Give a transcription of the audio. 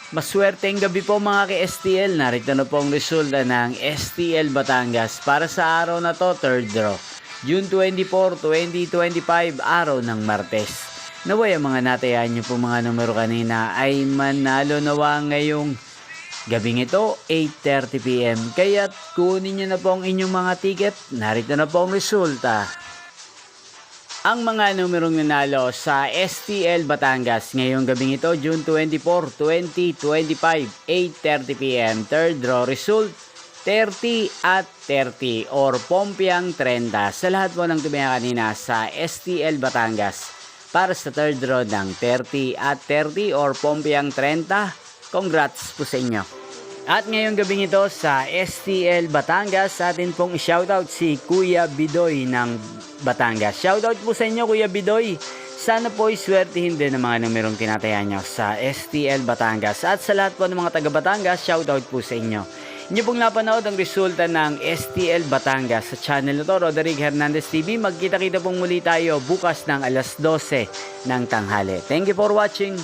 Maswerteng gabi po mga ka-STL. Narito na po ang resulta ng STL Batangas para sa araw na to, third draw. June 24, 2025, araw ng Martes. Naway ang mga natayan nyo po mga numero kanina ay manalo nawa ngayong gabing ito, 8:30 PM. Kaya't kunin nyo na po ang inyong mga ticket. Narito na po ang resulta. Ang mga numerong nanalo sa STL Batangas ngayong gabing ito, June 24, 2025, 8:30 PM. Third draw result, 30 at 30 or Pompiang 30. Sa lahat po ng tumaya kanina sa STL Batangas para sa third draw ng 30 at 30 or Pompiang 30, congrats po sa inyo. At ngayong gabing ito sa STL Batangas, atin pong i-shoutout si Kuya Bidoy ng Batangas. Shoutout po sa inyo Kuya Bidoy. Sana po iswertihin din ang mga numerong tinatayan nyo sa STL Batangas. At sa lahat po ng mga taga Batangas, shoutout po sa inyo. Inyo pong napanood ang resulta ng STL Batangas sa channel na to, Roderick Hernandez TV. Magkita-kita pong muli tayo bukas ng alas 12 ng tanghali. Thank you for watching.